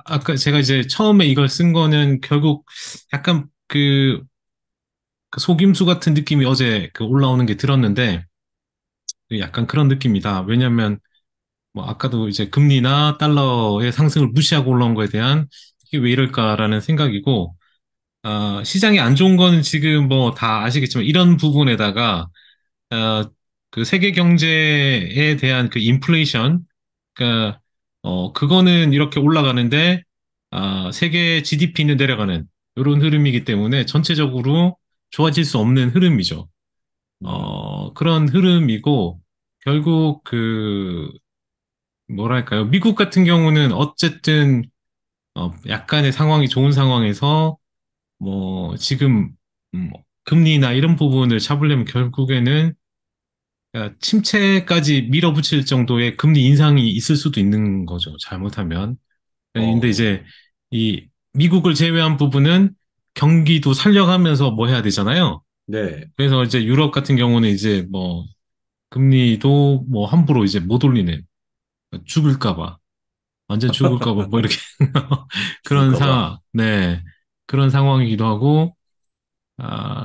아까 제가 이제 처음에 이걸 쓴 거는 결국 약간 그 속임수 같은 느낌이 어제 그 올라오는 게 들었는데, 약간 그런 느낌이다. 왜냐면, 뭐, 아까도 이제 금리나 달러의 상승을 무시하고 올라온 거에 대한 이게 왜 이럴까라는 생각이고, 시장이 안 좋은 거는 지금 뭐 다 아시겠지만, 이런 부분에다가, 어, 그 세계 경제에 대한 그 인플레이션, 그러니까 그거는 이렇게 올라가는데 세계 GDP는 내려가는 이런 흐름이기 때문에 전체적으로 좋아질 수 없는 흐름이죠. 음, 그런 흐름이고 결국 그 뭐랄까요? 미국 같은 경우는 어쨌든 약간의 상황이 좋은 상황에서 뭐 지금 금리나 이런 부분을 잡으려면 결국에는 침체까지 밀어붙일 정도의 금리 인상이 있을 수도 있는 거죠. 잘못하면. 근데 어, 이제 이 미국을 제외한 부분은 경기도 살려가면서 뭐 해야 되잖아요. 네. 그래서 이제 유럽 같은 경우는 이제 뭐 금리도 뭐 함부로 이제 못 올리는 죽을까 봐. 완전 죽을까 봐 뭐 이렇게 그런 죽을까 봐. 상황. 네. 그런 상황이기도 하고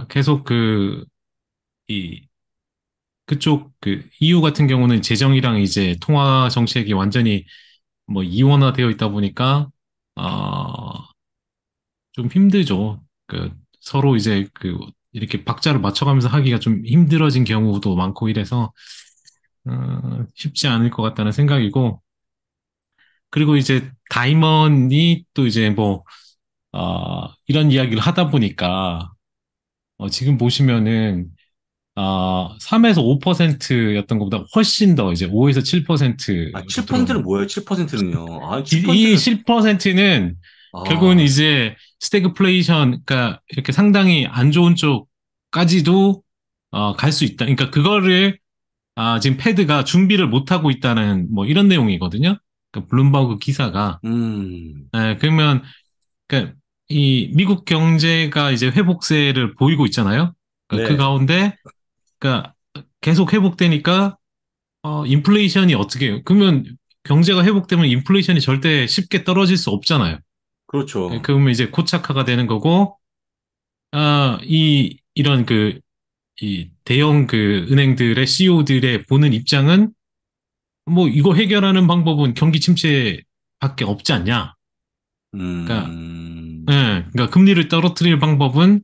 계속 이 그쪽 그 EU 같은 경우는 재정이랑 이제 통화 정책이 완전히 뭐 이원화되어 있다 보니까 어, 좀 힘들죠. 그 서로 이제 이렇게 박자를 맞춰가면서 하기가 좀 힘들어진 경우도 많고 이래서 쉽지 않을 것 같다는 생각이고 그리고 이제 다이먼이 또 이제 뭐 이런 이야기를 하다 보니까 지금 보시면은 3에서 5%였던 것보다 훨씬 더 이제 5에서 아, 7%로 7%는 들어오는 뭐예요? 7%는요? 아, 이 7%는, 10%는 결국은 아, 이제 스태그플레이션, 그러니까 이렇게 상당히 안 좋은 쪽까지도 갈 수 있다. 그러니까 그거를 지금 패드가 준비를 못 하고 있다는 뭐 이런 내용이거든요. 그러니까 블룸버그 기사가. 음, 그러면 그러니까 이 미국 경제가 이제 회복세를 보이고 있잖아요. 그러니까 그 네, 가운데 그러니까 계속 회복되니까 인플레이션이 어떻게 해요? 그러면 경제가 회복되면 인플레이션이 절대 쉽게 떨어질 수 없잖아요. 그렇죠. 그러면 이제 고착화가 되는 거고, 이런 이 대형 은행들의 CEO들의 보는 입장은 뭐 이거 해결하는 방법은 경기 침체밖에 없지 않냐. 그러니까, 음, 그러니까 금리를 떨어뜨릴 방법은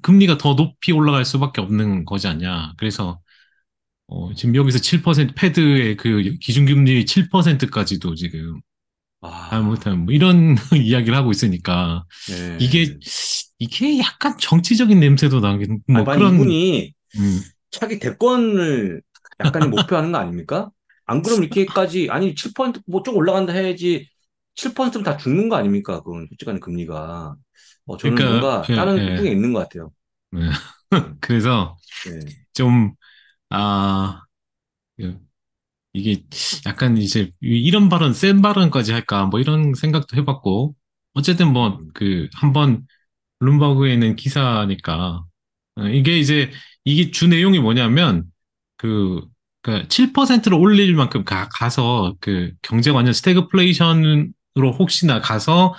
금리가 더 높이 올라갈 수밖에 없는 거지 않냐. 그래서 지금 여기서 7% 패드의 그 기준금리 7%까지도 지금 아, 잘못하면 뭐 이런 이야기를 하고 있으니까 이게 네. 이게 약간 정치적인 냄새도 나긴 아, 뭐 만약 그런 이분이 음 차기 대권을 약간의 목표하는 거 아닙니까? 안 그러면 이렇게까지, 아니, 7%뭐 좀 올라간다 해야지, 7%면 다 죽는 거 아닙니까? 그건 솔직한 금리가. 저는 그러니까 뭔가 예, 다른 예. 꿈이 있는 것 같아요. 네. 네. 그래서 네. 좀 아, 그, 이게 약간 이제 이런 발언 센 발언까지 할까 뭐 이런 생각도 해봤고 어쨌든 뭐 음, 한번 블룸버그에 는 기사니까 이게 이제 이게 주 내용이 뭐냐면 그, 7%로 올릴 만큼 가서 경제가 완전 스태그플레이션으로 혹시나 가서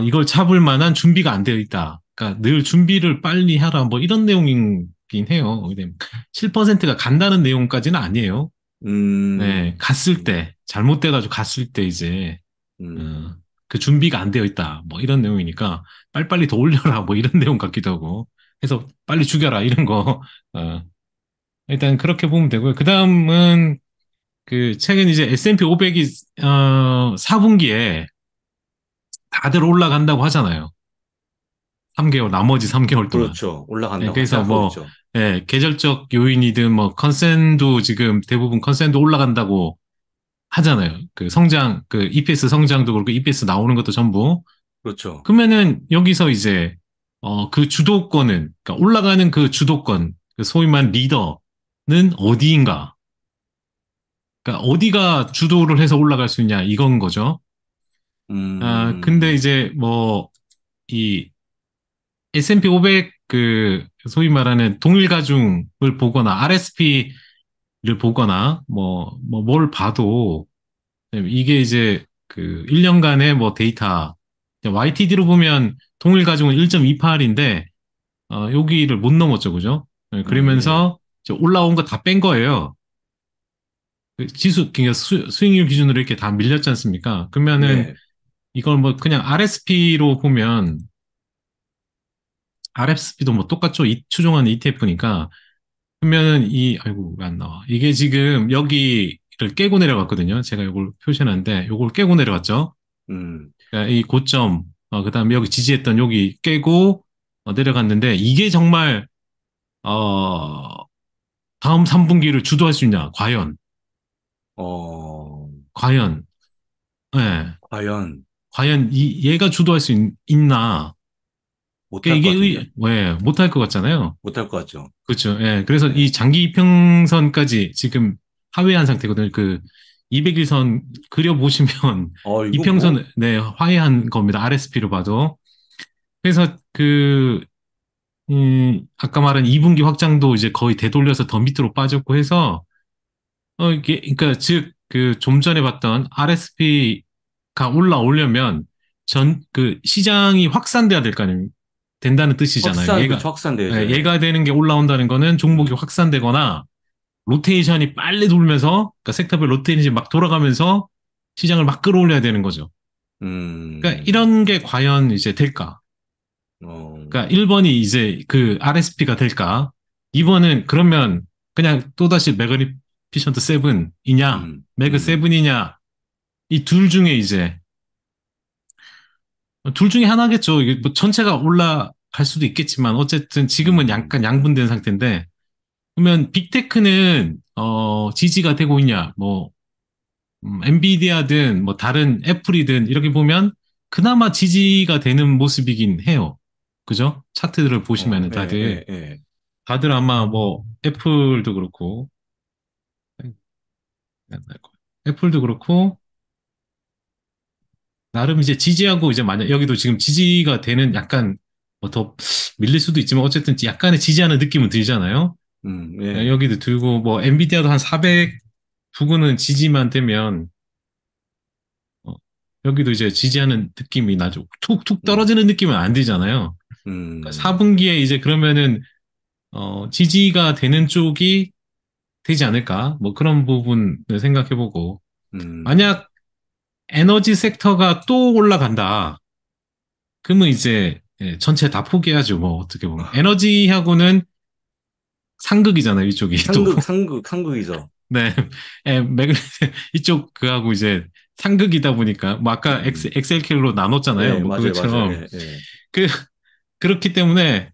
이걸 잡을 만한 준비가 안 되어 있다. 그러니까 늘 준비를 빨리 하라 뭐 이런 내용이긴 해요. 근데 7%가 간다는 내용까지는 아니에요. 음, 네, 갔을 음, 때 잘못돼가지고 갔을 때 이제 어, 음. 그 준비가 안 되어 있다. 뭐 이런 내용이니까 빨리빨리 더 올려라. 뭐 이런 내용 같기도 하고 해서 빨리 죽여라. 이런 거. 어, 일단 그렇게 보면 되고요. 그 다음은 최근 이제 S&P 500이 4분기에 다들 올라간다고 하잖아요. 3개월, 나머지 3개월 동안. 그렇죠. 네, 올라간다고 그래서 생각하고 뭐, 있죠. 계절적 요인이든 뭐, 컨센도 지금 대부분 컨센도 올라간다고 하잖아요. EPS 성장도 그렇고, EPS 나오는 것도 전부. 그렇죠. 그러면은 여기서 이제, 그 주도권은, 그러니까 올라가는 그 주도권, 그 소위 말한 리더는 어디인가? 그러니까 어디가 주도를 해서 올라갈 수 있냐, 이건 거죠. 근데 음, 이제 뭐, 이 S&P 500 소위 말하는 동일 가중을 보거나 RSP를 보거나 뭘 봐도 이게 이제 그 1년간의 뭐 데이터, YTD로 보면 동일 가중은 1.28인데, 여기를 못 넘었죠, 그죠? 네, 예, 그러면서 이제 올라온 거 다 뺀 거예요. 그 그러니까 수익률 기준으로 이렇게 다 밀렸지 않습니까? 그러면은 예. 이걸 뭐 그냥 RSP로 보면, RSP도 뭐 똑같죠? 추종하는 ETF니까. 그러면은 아이고, 왜 안 나와? 이게 지금 여기를 깨고 내려갔거든요. 제가 이걸 표시해놨는데, 이걸 깨고 내려갔죠. 음, 그러니까 이 고점, 그 다음에 여기 지지했던 여기 깨고 내려갔는데, 이게 정말, 어, 다음 3분기를 주도할 수 있냐? 과연, 어, 과연, 예, 과연 과연 얘가 주도할 수 나 못할 것 같은데요? 왜, 못할 것 같잖아요. 못할 것 같죠? 그렇죠. 예, 그래서 이 예. 장기 이평선까지 지금 하회한 상태거든요. 그 200일선 그려보시면 이거 뭐, 이평선, 네, 화해한 겁니다. RSP로 봐도. 그래서 아까 말한 2분기 확장도 이제 거의 되돌려서 더 밑으로 빠졌고 해서, 이게, 그러니까 즉, 좀 전에 봤던 RSP가 올라오려면 시장이 확산돼야 될 거 아닙니까? 된다는 뜻이잖아요. 그쵸, 확산돼야죠. 예, 예. 얘가 되는 게 올라온다는 거는 종목이 음, 확산되거나 로테이션이 빨리 돌면서, 그러니까 섹터별 로테이션이 막 돌아가면서 시장을 막 끌어올려야 되는 거죠. 그러니까 음, 이런 게 과연 이제 될까? 어, 그러니까 1번이 이제 그 RSP가 될까? 2번은 그러면 그냥 또다시 매그니피션트 7이냐? 음, 매그 음, 7이냐? 이 둘 중에 이제 둘 중에 하나겠죠. 이게 뭐 전체가 올라갈 수도 있겠지만 어쨌든 지금은 약간 양분된 상태인데, 그러면 빅테크는 지지가 되고 있냐? 뭐 엔비디아든 뭐 다른 애플이든 이렇게 보면 그나마 지지가 되는 모습이긴 해요. 그죠? 차트들을 보시면은 예, 다들 예, 예. 아마 뭐 애플도 그렇고, 애플도 그렇고 나름 이제 지지하고, 이제 만약 여기도 지금 지지가 되는, 약간 뭐 더 밀릴 수도 있지만 어쨌든 약간의 지지하는 느낌은 들잖아요. 예. 여기도 들고 뭐 엔비디아도 한 400 부근은 지지만 되면, 어, 여기도 이제 지지하는 느낌이 나죠. 툭툭 음, 떨어지는 느낌은 안 들잖아요. 그러니까 음, 4분기에 이제 그러면은 지지가 되는 쪽이 되지 않을까? 뭐 그런 부분을 생각해보고, 음. 만약 에너지 섹터가 또 올라간다. 그러면 이제 전체 다 포기해야죠. 뭐 어떻게 보면 에너지하고는 상극이잖아요. 이쪽이 또. 상극이죠. 네, 매그 이쪽 그하고 이제 상극이다 보니까 뭐 아까 음, 엑셀킬로 나눴잖아요. 예, 뭐 맞아요, 맞아요. 그것처럼 예, 예. 그 그렇기 때문에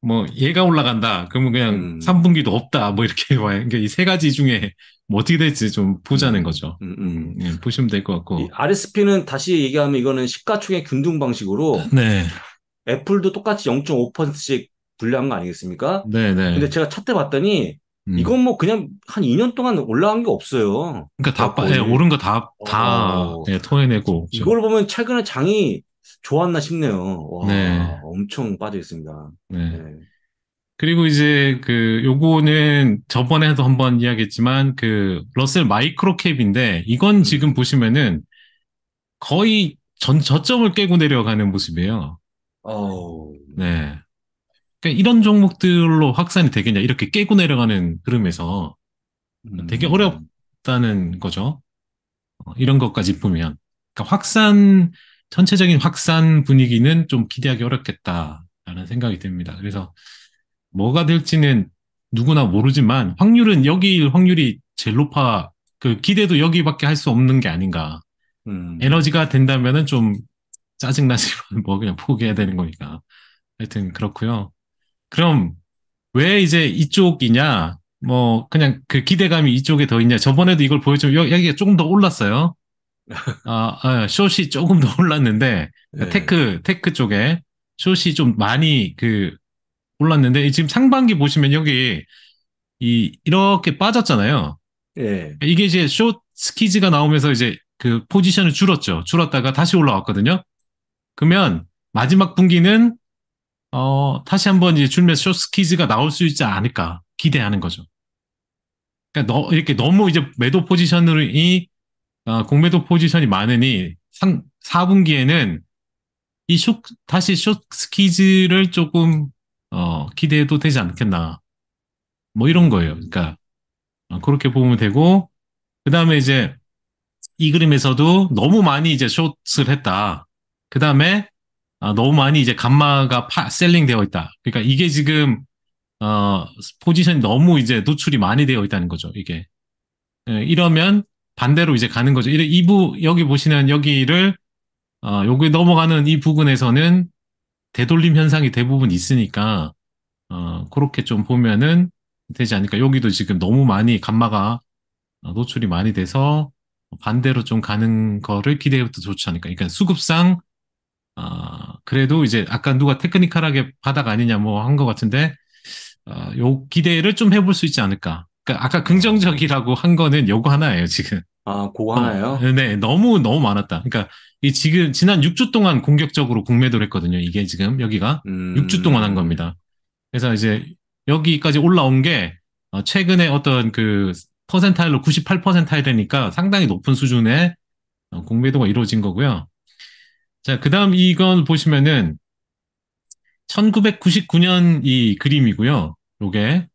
뭐 얘가 올라간다. 그러면 그냥 음, 3분기도 없다. 뭐 이렇게 봐요. 그러니까 이 세 가지 중에 뭐 어떻게 될지 좀 보자는 음, 거죠. 음, 음. 예, 보시면 될 것 이 같고. RSP는 다시 얘기하면 이거는 시가총액 균등 방식으로 네, 애플도 똑같이 0.5%씩 분리한 거 아니겠습니까? 네, 근데 네. 제가 차트 봤더니 음. 이건 뭐 그냥 한 2년 동안 올라간 게 없어요. 그러니까 제가 예, 거의, 오른 거 다, 어, 예, 토해내고, 이걸 보면 최근에 장이 좋았나 싶네요. 네, 와, 엄청 빠져 있습니다. 네. 네. 그리고 이제 요거는 저번에도 한번 이야기했지만, 러셀 마이크로캡인데, 이건 지금 음, 보시면은 거의 저점을 깨고 내려가는 모습이에요. 어우, 네. 그러니까 이런 종목들로 확산이 되겠냐, 이렇게 깨고 내려가는 흐름에서 되게 음, 어렵다는 거죠. 이런 것까지 보면. 그러니까 전체적인 확산 분위기는 좀 기대하기 어렵겠다라는 생각이 듭니다. 그래서 뭐가 될지는 누구나 모르지만 확률이 제일 높아. 기대도 여기밖에 할 수 없는 게 아닌가. 음, 에너지가 된다면은 좀 짜증나지만 뭐 그냥 포기해야 되는 거니까. 하여튼 그렇고요. 그럼 왜 이제 이쪽이냐? 뭐 그냥 기대감이 이쪽에 더 있냐? 저번에도 이걸 보여주면 여기가 조금 더 올랐어요. 숏이 조금 더 올랐는데, 예, 테크 쪽에 숏이 좀 많이 올랐는데, 지금 상반기 보시면 여기 이렇게 빠졌잖아요. 예, 이게 이제 숏 스키즈가 나오면서 이제 포지션을 줄었죠. 줄었다가 다시 올라왔거든요. 그러면 마지막 분기는 다시 한번 이제 줄면서 숏 스키즈가 나올 수 있지 않을까 기대하는 거죠. 그러니까 이렇게 너무 이제 공매도 포지션이 많으니 4분기에는 다시 숏스키즈를 조금, 기대해도 되지 않겠나. 뭐 이런 거예요. 음, 그러니까, 그렇게 보면 되고, 그 다음에 이제 이 그림에서도 너무 많이 이제 숏을 했다. 그 다음에, 너무 많이 이제 감마가 셀링 되어 있다. 그러니까 이게 지금, 포지션이 너무 이제 노출이 많이 되어 있다는 거죠. 이게. 이러면 반대로 이제 가는 거죠. 여기 보시는 여기를, 여기 넘어가는 이 부분에서는 되돌림 현상이 대부분 있으니까, 그렇게 좀 보면은 되지 않을까. 여기도 지금 너무 많이 감마가 노출이 많이 돼서 반대로 좀 가는 거를 기대해도 좋지 않을까. 그러니까 수급상, 그래도 이제 아까 누가 테크니컬하게 바닥 아니냐 뭐 한 것 같은데, 요 기대를 좀 해볼 수 있지 않을까. 그러니까 아까 어, 긍정적이라고 한 거는 요거 하나예요, 지금. 그거 하나요? 네, 너무 많았다. 그러니까 이 지금 지난 6주 동안 공격적으로 공매도를 했거든요. 이게 지금 여기가 6주 동안 한 음, 겁니다. 그래서 이제 여기까지 올라온 게 최근에 어떤 그 퍼센타일로 98%이니까 상당히 높은 수준의 공매도가 이루어진 거고요. 자, 그다음 이건 보시면은 1999년 이 그림이고요. 요게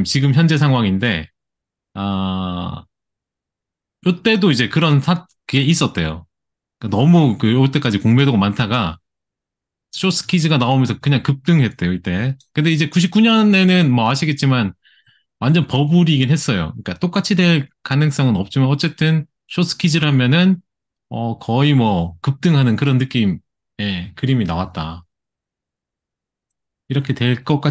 지금 현재 상황인데 요때도 이제 그게 있었대요. 그러니까 너무 요때까지 공매도가 많다가 쇼스키즈가 나오면서 그냥 급등했대요, 이때. 근데 이제 99년에는 뭐 아시겠지만 완전 버블이긴 했어요. 그러니까 똑같이 될 가능성은 없지만 어쨌든 쇼스키즈라면은 거의 뭐 급등하는 그런 느낌의 그림이 나왔다. 이렇게 될 것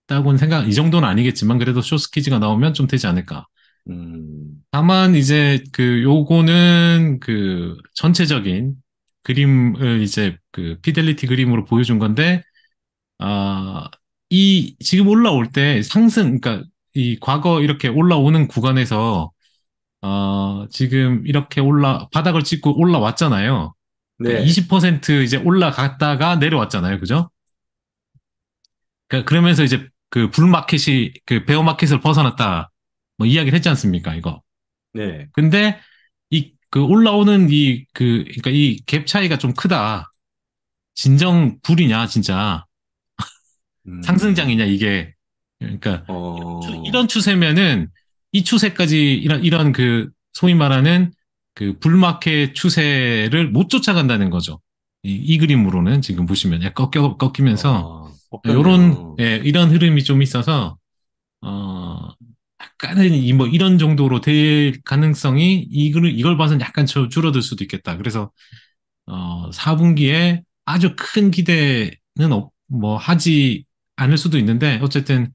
같다고는 이 정도는 아니겠지만 그래도 쇼스키즈가 나오면 좀 되지 않을까. 음, 다만 이제 요거는 그 전체적인 그림을 이제 그 피델리티 그림으로 보여준 건데 아, 지금 올라올 때 그러니까 이 과거 이렇게 올라오는 구간에서, 지금 이렇게 바닥을 찍고 올라왔잖아요. 그러니까 네, 20% 이제 올라갔다가 내려왔잖아요. 그죠? 그러니까 그러면서 이제 그 베어마켓을 벗어났다. 뭐 이야기를 했지 않습니까? 이거. 네, 근데 올라오는 그러니까 이 갭 차이가 좀 크다. 진정 불이냐, 진짜. 상승장이냐, 음, 이게. 그러니까 어, 이런 추세면은 이 추세까지 이런 그 소위 말하는 그 불마켓 추세를 못 쫓아간다는 거죠. 이 그림으로는 지금 보시면 약간 꺾이면서 꺾였네요. 이런 흐름이 좀 있어서 약간은 뭐 이런 정도로 될 가능성이 이걸 봐서는 약간 줄어들 수도 있겠다. 그래서 4분기에 아주 큰 기대는 뭐 하지 않을 수도 있는데 어쨌든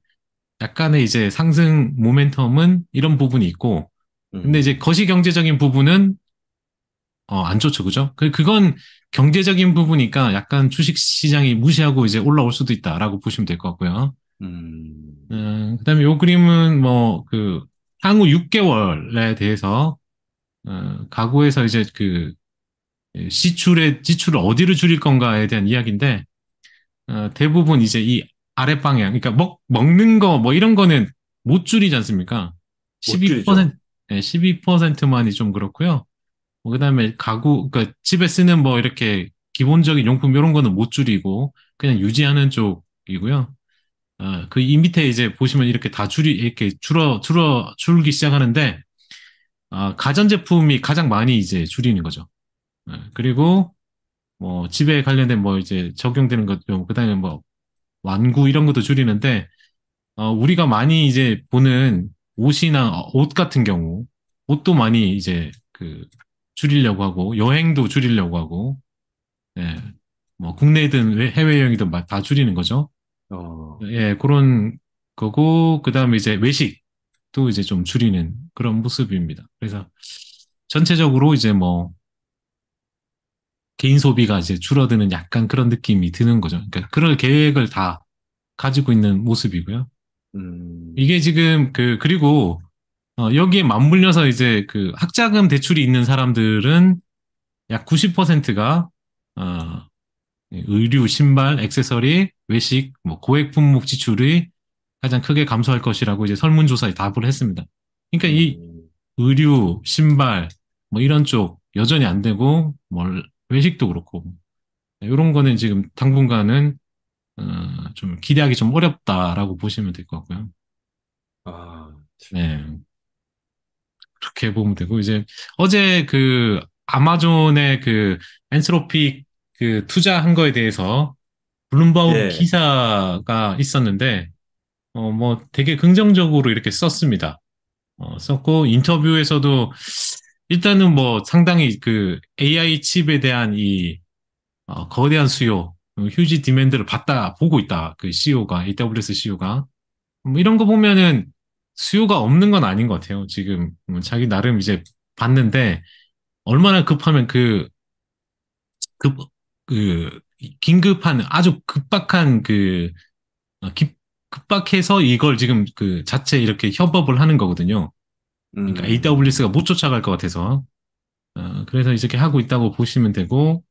약간의 이제 상승 모멘텀은 이런 부분이 있고, 근데 이제 음, 거시 경제적인 부분은 안 좋죠, 그죠? 그건 경제적인 부분이니까 약간 주식 시장이 무시하고 이제 올라올 수도 있다라고 보시면 될 것 같고요. 음, 그다음에 요 그림은 뭐 그 향후 6개월에 대해서 가구에서 이제 그 지출을 어디로 줄일 건가에 대한 이야기인데 대부분 이제 이 아랫방향, 그러니까 먹는 거, 뭐 이런 거는 못 줄이지 않습니까? 못 줄이죠. 12%, 12%만이 좀 그렇고요. 뭐 그다음에 그러니까 집에 쓰는 뭐 이렇게 기본적인 용품 이런 거는 못 줄이고 그냥 유지하는 쪽이고요. 이 밑에 이제 보시면 이렇게 이렇게 줄기 시작하는데, 가전제품이 가장 많이 이제 줄이는 거죠. 그리고 뭐 집에 관련된 뭐 이제 적용되는 것, 그다음에 뭐 완구 이런 것도 줄이는데 우리가 많이 이제 보는 옷이나 옷 같은 경우, 옷도 많이 이제 줄이려고 하고, 여행도 줄이려고 하고, 예, 뭐 국내든 해외여행이든 다 줄이는 거죠. 어, 예, 그런 거고, 그 다음에 이제 외식도 이제 좀 줄이는 그런 모습입니다. 그래서 전체적으로 이제 뭐 개인 소비가 이제 줄어드는 약간 그런 느낌이 드는 거죠. 그러니까 그럴 계획을 다 가지고 있는 모습이고요. 음, 이게 지금 그리고 여기에 맞물려서 이제 학자금 대출이 있는 사람들은 약 90%가 의류, 신발, 액세서리, 외식, 뭐 고액 품목 지출이 가장 크게 감소할 것이라고 이제 설문조사에 답을 했습니다. 그러니까 이 음, 의류, 신발, 뭐 이런 쪽 여전히 안 되고, 외식도 그렇고, 이런 거는 지금 당분간은 좀 기대하기 좀 어렵다라고 보시면 될 것 같고요. 아, 네. 그렇게 보면 되고, 이제 어제 그 아마존의 그 엔트로피 그 투자한 거에 대해서 블룸버그 예. 기사가 있었는데, 뭐 되게 긍정적으로 이렇게 썼습니다. 썼고, 인터뷰에서도 일단은 뭐 상당히 그 AI 칩에 대한 이 거대한 수요, 휴지 디맨드를 보고 있다. 그 CEO가, AWS CEO가. 뭐 이런 거 보면은 수요가 없는 건 아닌 것 같아요. 지금 자기 나름 이제 봤는데 얼마나 급하면 급, 긴급한 아주 급박한 어, 급, 급박해서 이걸 지금 그 자체 이렇게 협업을 하는 거거든요. 그러니까 AWS가 음, 못 쫓아갈 것 같아서. 그래서 이렇게 하고 있다고 보시면 되고,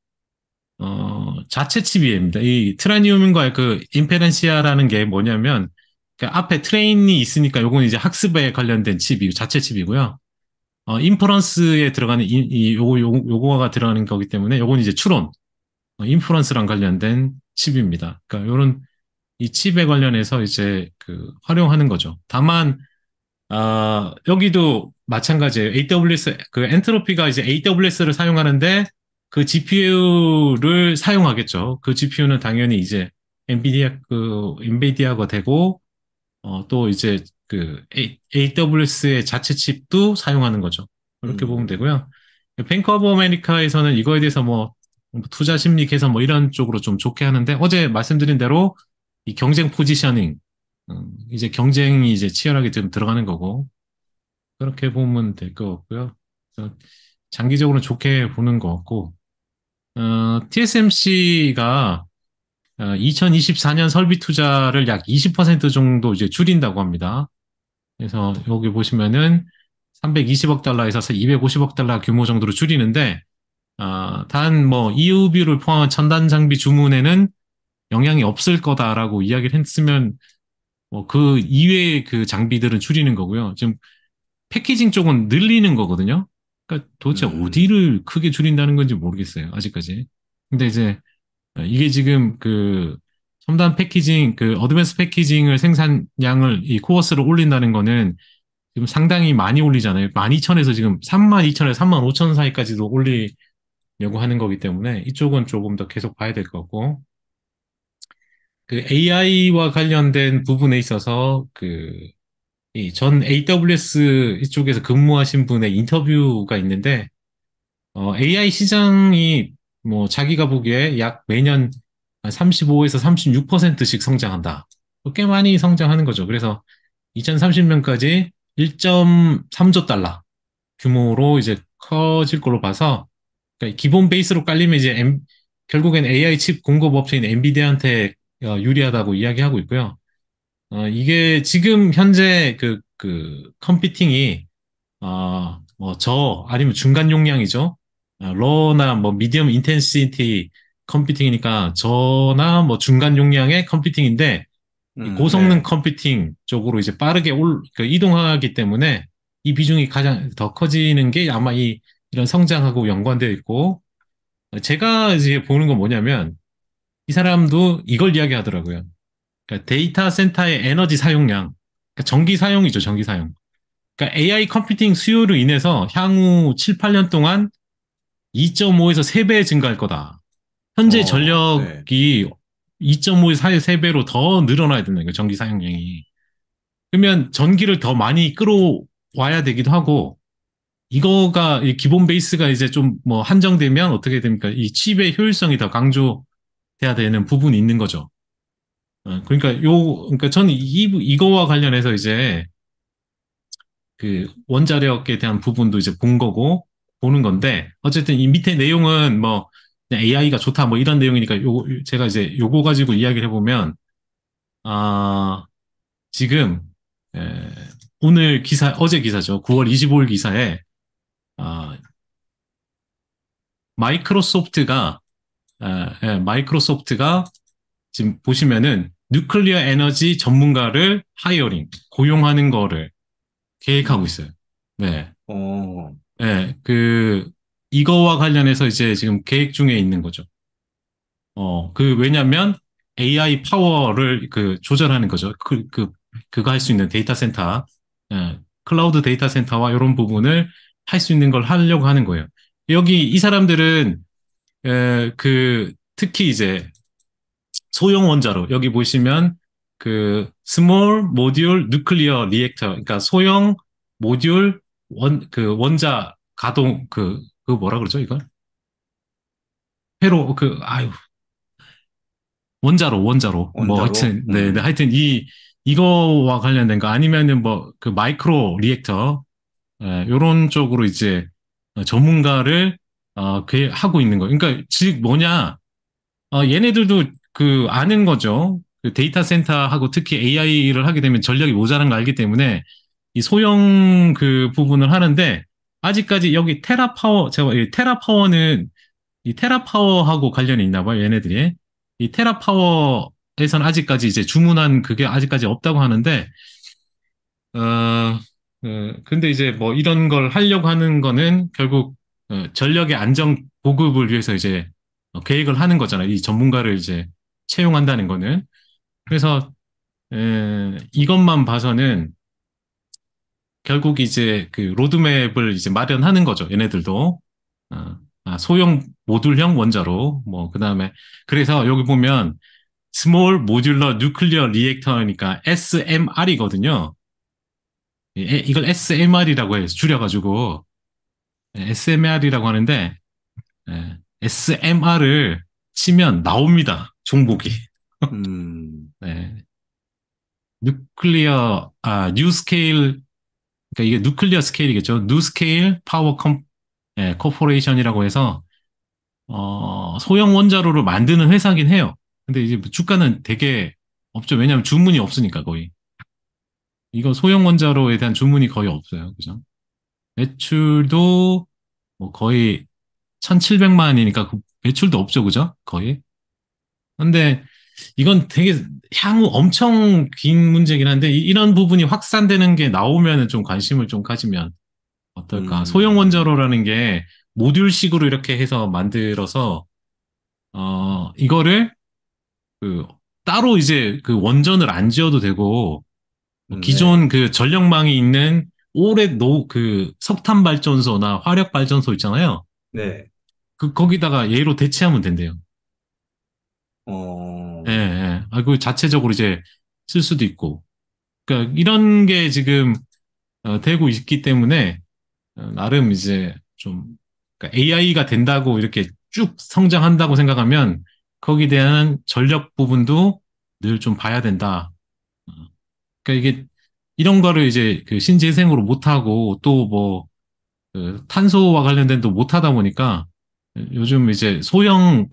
자체 칩입니다. 이 트라니움과의 그 임페런시아라는 게 뭐냐면, 그 앞에 트레인이 있으니까 요건 이제 학습에 관련된 칩이 자체 칩이고요. 인퍼런스에 들어가는 요거가 들어가는 거기 때문에 요건 이제 추론, 인퍼런스랑 관련된 칩입니다. 그러니까 요런 이 칩에 관련해서 이제 그 활용하는 거죠. 다만 여기도 마찬가지예요. AWS, 그 엔트로피가 이제 AWS를 사용하는데 그 GPU를 사용하겠죠. 그 GPU는 당연히 이제 엔비디아가 되고, 또 이제 그 AWS의 자체 칩도 사용하는 거죠. 그렇게 보면 음, 되고요. 뱅크 오브 아메리카에서는 이거에 대해서 뭐 투자 심리 개선 뭐 이런 쪽으로 좀 좋게 하는데 어제 말씀드린 대로 이 경쟁 포지셔닝, 이제 경쟁이 이제 치열하게 좀 들어가는 거고, 그렇게 보면 될 것 같고요. 그래서 장기적으로는 좋게 보는 것 같고, TSMC가 2024년 설비 투자를 약 20% 정도 이제 줄인다고 합니다. 그래서 여기 보시면은 320억 달러에서 250억 달러 규모 정도로 줄이는데, 단 뭐 EUV를 포함한 첨단 장비 주문에는 영향이 없을 거다라고 이야기를 했으면, 뭐 그 이외의 그 장비들은 줄이는 거고요. 지금 패키징 쪽은 늘리는 거거든요. 그러니까 도대체 음, 어디를 크게 줄인다는 건지 모르겠어요. 아직까지. 근데 이제 이게 지금 그 첨단 패키징, 그 어드밴스 패키징을 생산량을 이 코어스를 올린다는 거는 지금 상당히 많이 올리잖아요. 12,000에서 지금 32,000에서 35,000 사이까지도 올리려고 하는 거기 때문에 이쪽은 조금 더 계속 봐야 될 것 같고, 그 AI와 관련된 부분에 있어서 이 전 AWS 이쪽에서 근무하신 분의 인터뷰가 있는데, AI 시장이 뭐 자기가 보기에 약 매년 35에서 36%씩 성장한다. 꽤 많이 성장하는 거죠. 그래서 2030년까지 1.3조 달러 규모로 이제 커질 걸로 봐서, 그러니까 기본 베이스로 깔리면 이제 결국엔 AI 칩 공급 업체인 엔비디아한테 유리하다고 이야기하고 있고요. 이게 지금 현재 컴피팅이, 아니면 중간 용량이죠. 러나 뭐 미디엄 인텐시티 컴퓨팅이니까 저나 뭐 중간 용량의 컴퓨팅인데, 이 고성능 네. 컴퓨팅 쪽으로 이제 빠르게 이동하기 때문에 이 비중이 가장 더 커지는 게 아마 이런 성장하고 연관되어 있고, 제가 이제 보는 건 뭐냐면 이 사람도 이걸 이야기하더라고요. 그러니까 데이터 센터의 에너지 사용량, 그러니까 전기 사용이죠, 전기 사용. 그러니까 AI 컴퓨팅 수요로 인해서 향후 7, 8년 동안 2.5에서 3배 증가할 거다. 현재 네. 전력이 2.5에서 3배로 더 늘어나야 된다는 거예요, 전기 사용량이. 그러면 전기를 더 많이 끌어와야 되기도 하고, 이거가 이 기본 베이스가 이제 좀 뭐 한정되면 어떻게 됩니까? 이 칩의 효율성이 더 강조돼야 되는 부분이 있는 거죠. 그러니까 저는 이거와 관련해서 이제 그 원자력에 대한 부분도 이제 본 거고 보는 건데, 어쨌든 이 밑에 내용은 뭐 AI가 좋다 뭐 이런 내용이니까 제가 이제 요거 가지고 이야기를 해보면, 아 지금 에, 오늘 기사, 어제 기사죠. 9월 25일 기사에 아, 마이크로소프트가 마이크로소프트가 지금 보시면은 뉴클리어 에너지 전문가를 고용하는 거를 계획하고 음, 있어요. 네. 어, 네, 이거와 관련해서 이제 지금 계획 중에 있는 거죠. 왜냐면 AI 파워를 조절하는 거죠. 그거 할 수 있는 데이터 센터, 클라우드 데이터 센터와 이런 부분을 할 수 있는 걸 하려고 하는 거예요. 여기 이 사람들은, 특히 이제 소형 원자로, 여기 보시면 small modular nuclear reactor, 그러니까 소형 모듈 원자 가동, 뭐라 그러죠, 이걸? 아유, 원자로. 뭐, 원자로. 하여튼, 네, 네, 하여튼, 이거와 관련된 거, 아니면은 뭐, 마이크로 리액터, 요런 쪽으로 이제, 전문가를, 하고 있는 거. 그러니까, 즉, 뭐냐, 얘네들도 아는 거죠. 그 데이터 센터하고 특히 AI를 하게 되면 전력이 모자란 거 알기 때문에, 이 소형 부분을 하는데, 아직까지 여기 제가 이 테라파워는 이 테라파워하고 관련이 있나 봐요, 얘네들이. 이 테라파워에선 아직까지 이제 주문한 그게 아직까지 없다고 하는데, 근데 이제 뭐 이런 걸 하려고 하는 거는 결국 전력의 안정 보급을 위해서 이제 계획을 하는 거잖아요. 이 전문가를 이제 채용한다는 거는. 그래서 이것만 봐서는 결국 이제 그 로드맵을 이제 마련하는 거죠. 얘네들도. 소형 모듈형 원자로 뭐 그다음에 그래서 여기 보면 스몰 모듈러 뉴클리어 리액터니까 SMR이거든요. 이걸 SMR이라고 해요. 줄여가지고 SMR이라고 하는데 SMR을 치면 나옵니다. 종목이. 네. 뉴 스케일, 그러니까 이게 뉴클리어 스케일이겠죠. 뉴 스케일 파워 코퍼레이션이라고 해서 소형 원자로를 만드는 회사긴 해요. 근데 이제 주가는 되게 없죠. 왜냐하면 주문이 없으니까 거의. 이거 소형 원자로에 대한 주문이 거의 없어요. 그죠? 매출도 뭐 거의 1,700만이니까 매출도 없죠. 그죠? 거의. 근데 이건 되게 향후 엄청 긴 문제긴 한데 런 부분이 확산되는 게 나오면 좀 관심을 좀 가지면 어떨까? 소형 음, 원자로라는 게 모듈식으로 이렇게 해서 만들어서 이거를 그 따로 이제 원전을 안 지어도 되고 네, 기존 전력망이 있는 오래 석탄 발전소나 화력 발전소 있잖아요. 네, 거기다가 얘로 대체하면 된대요. 예, 어, 예. 자체적으로 이제 쓸 수도 있고. 그러니까 이런 게 지금 되고 있기 때문에 나름 이제 좀 AI가 된다고 이렇게 쭉 성장한다고 생각하면 거기에 대한 전력 부분도 늘 좀 봐야 된다. 어, 그러니까 이게 이런 거를 이제 신재생으로 못하고 또 뭐 탄소와 관련된 도 못하다 보니까 요즘 이제 소형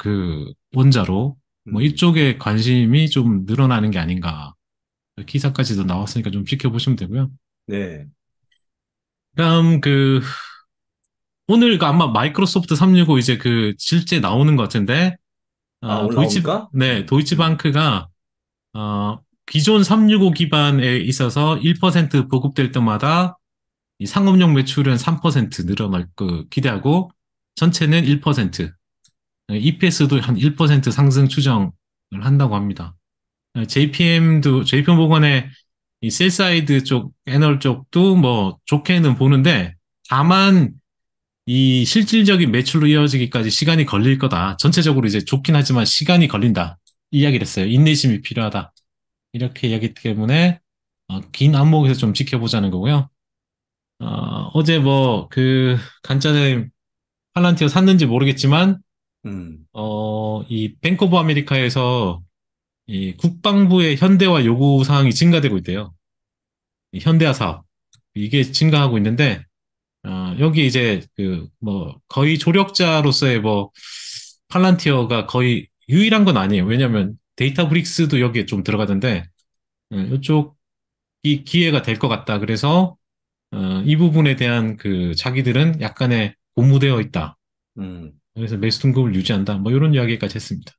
원자로 뭐 음, 이쪽에 관심이 좀 늘어나는 게 아닌가. 기사까지도 나왔으니까 좀 지켜보시면 되고요. 네. 그다음 오늘 아마 마이크로소프트 365 이제 실제 나오는 것 같은데 아, 오늘 나옵니까? 도이치방크가 기존 365 기반에 있어서 1% 보급될 때마다 이 상업용 매출은 3% 늘어날 기대하고 전체는 1%, EPS도 한 1% 상승 추정을 한다고 합니다. JPM 보건의 이 셀사이드 쪽, 애널 쪽도 뭐 좋게는 보는데 다만 이 실질적인 매출로 이어지기까지 시간이 걸릴 거다. 전체적으로 이제 좋긴 하지만 시간이 걸린다. 이야기를 했어요. 인내심이 필요하다. 이렇게 이야기 때문에 긴 안목에서 좀 지켜보자는 거고요. 어제 뭐 간짜장님 팔란티어 샀는지 모르겠지만 음, 이 뱅크 오브 아메리카에서 이 국방부의 현대화 요구 사항이 증가되고 있대요. 이 현대화 사업 이게 증가하고 있는데 여기 이제 뭐 거의 조력자로서의 뭐 팔란티어가 거의 유일한 건 아니에요. 왜냐하면 데이터 브릭스도 여기에 좀 들어가던데 이쪽이 기회가 될 것 같다. 그래서 이 부분에 대한 자기들은 약간의 고무되어 있다. 음. 그래서 매수 등급을 유지한다. 뭐 이런 이야기까지 했습니다.